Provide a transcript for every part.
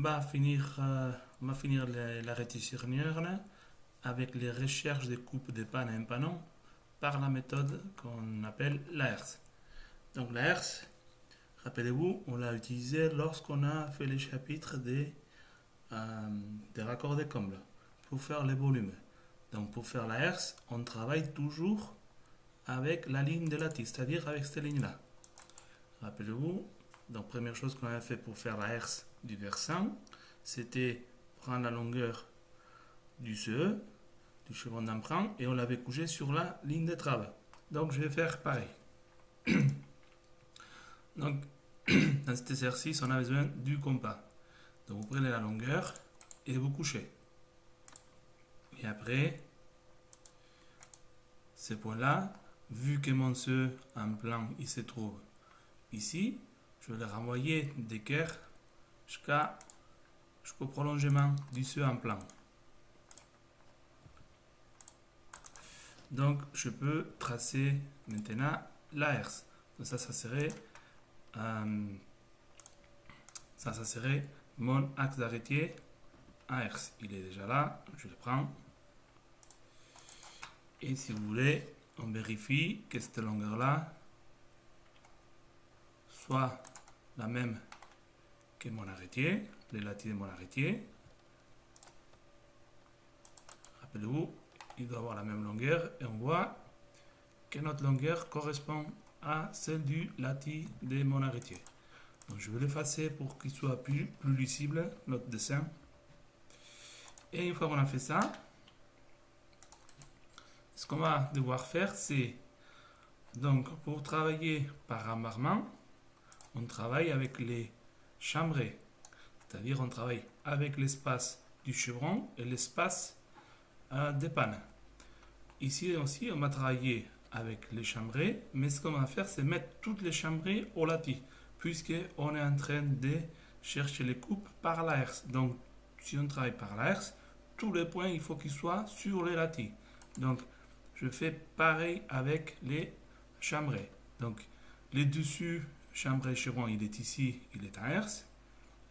on va finir la réticerne avec les recherches de coupe de panne à un panneau par la méthode qu'on appelle l'AERS. Donc l'AERS, rappelez-vous, on l'a utilisé lorsqu'on a fait les chapitres des raccords de combles pour faire les volumes. Donc pour faire l'AERS, on travaille toujours avec la ligne de lattice, c'est-à-dire avec cette ligne-là. Rappelez-vous, donc première chose qu'on avait fait pour faire l'AERS du versant, c'était prendre la longueur du CE, du chevron d'emprunt, et on l'avait couché sur la ligne de trave. Donc je vais faire pareil. Donc dans cet exercice, on a besoin du compas. Donc vous prenez la longueur et vous couchez. Et après, ce point-là, vu que mon CE en plan il se trouve ici, je vais le renvoyer d'équerre jusqu'au prolongement du CE en plan. Donc je peux tracer maintenant l'AERS. Donc ça serait mon axe d'arrêté AERS. Il est déjà là, je le prends. Et si vous voulez, on vérifie que cette longueur-là soit la même que mon arrêté, les lattices de mon arrêté. Rappelez-vous, il doit avoir la même longueur et on voit que notre longueur correspond à celle du lattice de mon arrêté. Donc je vais l'effacer pour qu'il soit plus lisible, notre dessin. Et une fois qu'on a fait ça, ce qu'on va devoir faire, c'est donc pour travailler par embarrement, on travaille avec les chambrés. C'est-à-dire on travaille avec l'espace du chevron et l'espace des pannes. Ici aussi, on va travailler avec les chambrés, mais ce qu'on va faire, c'est mettre toutes les chambrés au lattice, puisqu'on est en train de chercher les coupes par l'AERS. Donc, si on travaille par l'AERS, tous les points, il faut qu'ils soient sur les lattices. Donc, je fais pareil avec les chambrés. Donc, les dessus chambré chevron, il est ici, il est en AERS.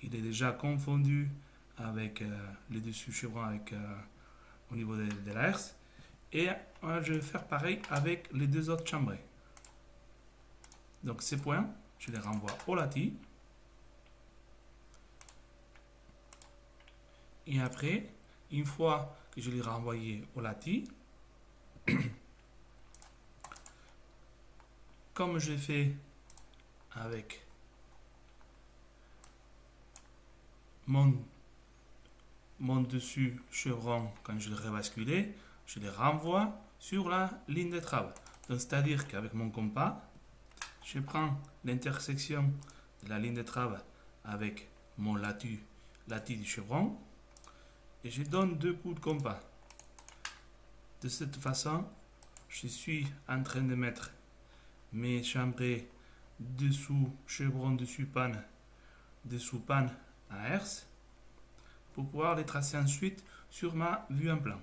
Il est déjà confondu avec les dessus chevron au niveau de l'AERS. Et je vais faire pareil avec les deux autres chambrés. Donc ces points, je les renvoie au lattice. Et après, une fois que je l'ai renvoyé au lattice, comme je fais avec mon dessus chevron, quand je le rebasculé, je les renvoie sur la ligne de trave. Donc c'est-à-dire qu'avec mon compas, je prends l'intersection de la ligne de trave avec mon lattice du chevron et je donne deux coups de compas. De cette façon, je suis en train de mettre mes chambrés dessous chevron, dessous panne à herse pour pouvoir les tracer ensuite sur ma vue en plan.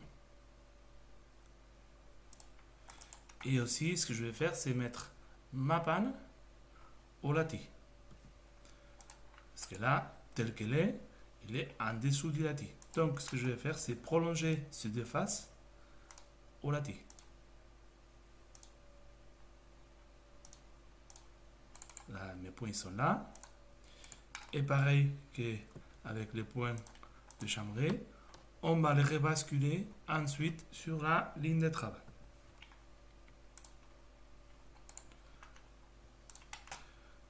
Et aussi, ce que je vais faire, c'est mettre ma panne au lattice. Parce que là, tel qu'elle est, il est en dessous du lattice. Donc, ce que je vais faire, c'est prolonger ces deux faces au lattice. Là, mes points sont là. Et pareil qu'avec les points de chambré, on va les rebasculer ensuite sur la ligne de trave.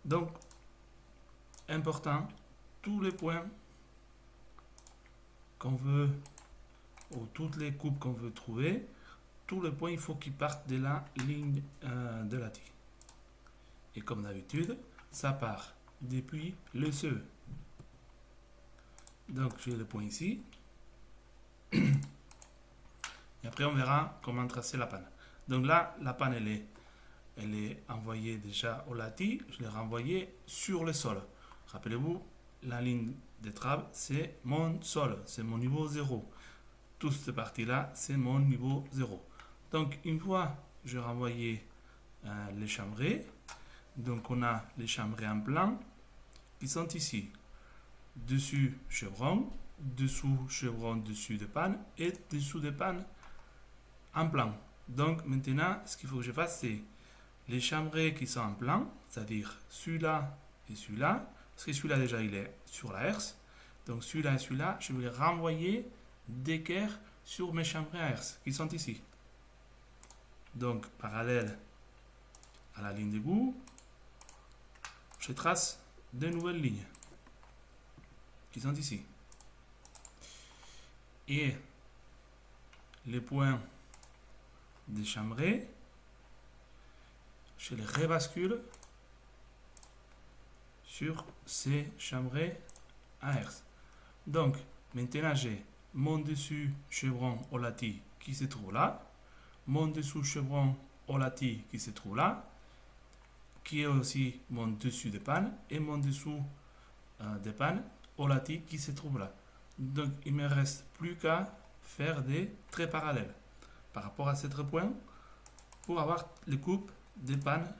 Donc, important, tous les points qu'on veut, ou toutes les coupes qu'on veut trouver, tous les points, il faut qu'ils partent de la ligne de lattice. Et comme d'habitude, ça part depuis le CE. Donc, j'ai le point ici. Et après, on verra comment tracer la panne. Donc là, la panne, elle est envoyée déjà au lattice. Je l'ai renvoyée sur le sol. Rappelez-vous, la ligne de trave, c'est mon sol. C'est mon niveau 0. Toute cette partie-là, c'est mon niveau 0. Donc, une fois que j'ai renvoyé les chambrés, donc on a les chambrés en plan qui sont ici. dessus chevron, dessous chevron, dessus de panne et dessous de panne en plan. Donc maintenant, ce qu'il faut que je fasse, c'est les chambrés qui sont en plan, c'est-à-dire celui-là et celui-là, parce que celui-là déjà il est sur la herse, donc celui-là et celui-là, je vais les renvoyer d'équerre sur mes chambrés à herse qui sont ici. Donc parallèle à la ligne de bout, je trace de nouvelles lignes qui sont ici. Et les points des chambrés, je les rebascule sur ces chambrés à herse. Donc maintenant j'ai mon dessus chevron Olati qui se trouve là, mon dessous chevron Olati qui se trouve là, qui est aussi mon dessus de panne, et mon dessous de panne Olati qui se trouve là. Donc il ne me reste plus qu'à faire des traits parallèles par rapport à ces points pour avoir les coupes des pannes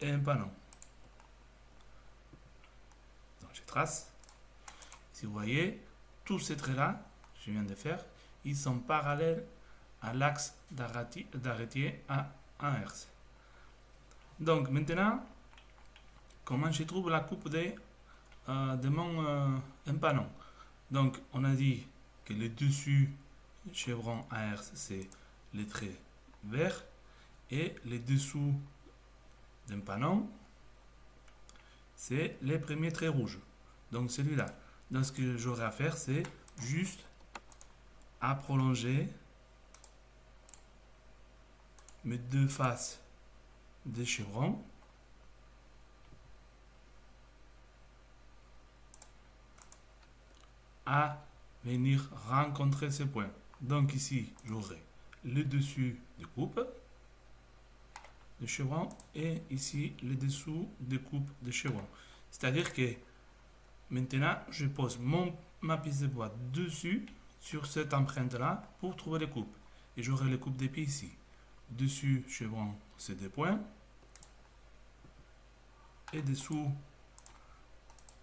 et un panneau. Donc je trace. Si vous voyez, tous ces traits-là, je viens de faire, ils sont parallèles à l'axe d'arrêtier à 1 Hz. Donc maintenant, comment je trouve la coupe de mon empanon? Donc on a dit que le dessus chevron à Hz, c'est les traits verts, et les dessous d'empanon, c'est les premiers traits rouges. Donc celui-là. Donc ce que j'aurai à faire, c'est juste à prolonger mes deux faces des chevrons à venir rencontrer ces points. Donc ici, j'aurai le dessus de coupe de chevron et ici le dessous de coupe de chevron. C'est-à-dire que maintenant, je pose ma pièce de bois dessus sur cette empreinte-là pour trouver les coupes. Et j'aurai les coupes d'épis ici. Dessus chevron, c'est des points. Et dessous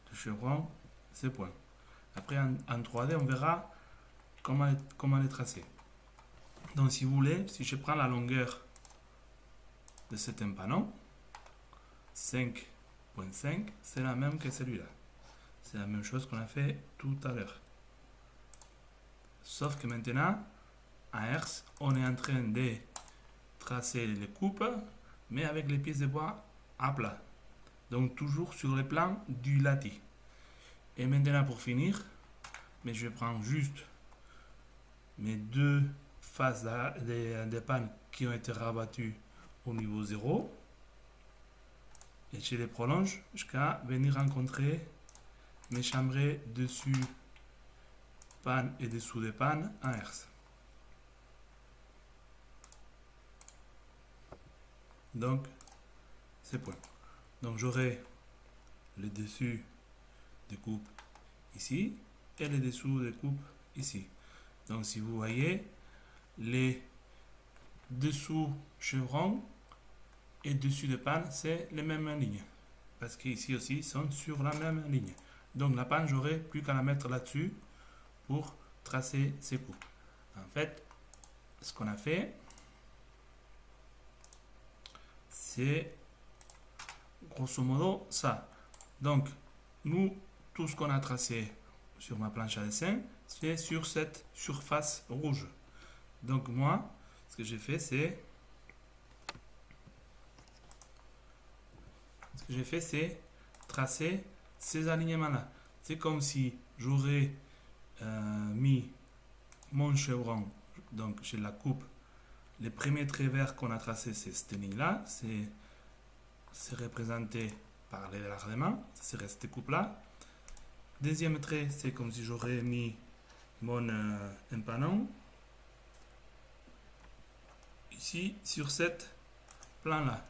de chevron, c'est points. Après, en 3D, on verra comment les tracer. Donc, si vous voulez, si je prends la longueur de cet empanon, 5.5, c'est la même que celui-là. C'est la même chose qu'on a fait tout à l'heure. Sauf que maintenant, à Hertz, on est en train de tracer les coupes, mais avec les pièces de bois à plat. Donc toujours sur le plan du lati. Et maintenant pour finir, mais je prends juste mes deux faces des pannes qui ont été rabattues au niveau 0 et je les prolonge jusqu'à venir rencontrer mes chambrés dessus panne et dessous des pannes en herse. Donc c'est point. Donc j'aurai le dessus de coupe ici et le dessous de coupe ici. Donc si vous voyez, les dessous chevrons et dessus de panne, c'est les mêmes lignes. Parce qu'ici aussi, ils sont sur la même ligne. Donc la panne, j'aurai plus qu'à la mettre là-dessus pour tracer ces coupes. En fait, ce qu'on a fait, c'est grosso modo ça. Donc, nous, tout ce qu'on a tracé sur ma planche à dessin, c'est sur cette surface rouge. Donc moi, ce que j'ai fait, c'est tracer ces alignements-là. C'est comme si j'aurais mis mon chevron, donc j'ai la coupe. Les premiers traits verts qu'on a tracés, c'est cette ligne-là. C'est représenté par les largements. C'est cette coupe-là. Deuxième trait, c'est comme si j'aurais mis mon empanon ici sur cette plan-là.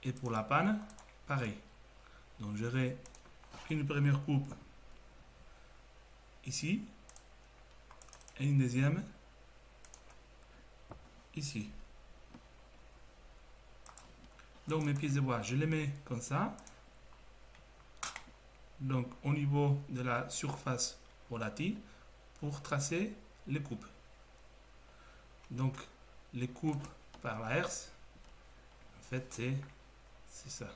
Et pour la panne, pareil. Donc j'aurai une première coupe ici et une deuxième ici. Donc mes pièces de bois, je les mets comme ça. donc au niveau de la surface relative pour tracer les coupes. Donc les coupes par la herse, en fait c'est ça.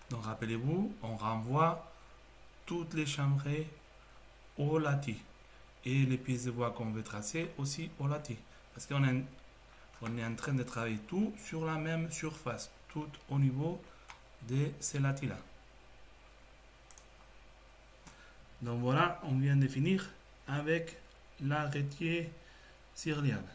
Donc rappelez-vous, on renvoie toutes les chambrées au lati et les pièces de bois qu'on veut tracer aussi au lati, parce qu'on est en train de travailler tout sur la même surface, tout au niveau de ces latis là. Donc voilà, on vient de finir avec l'arrêté syrienne.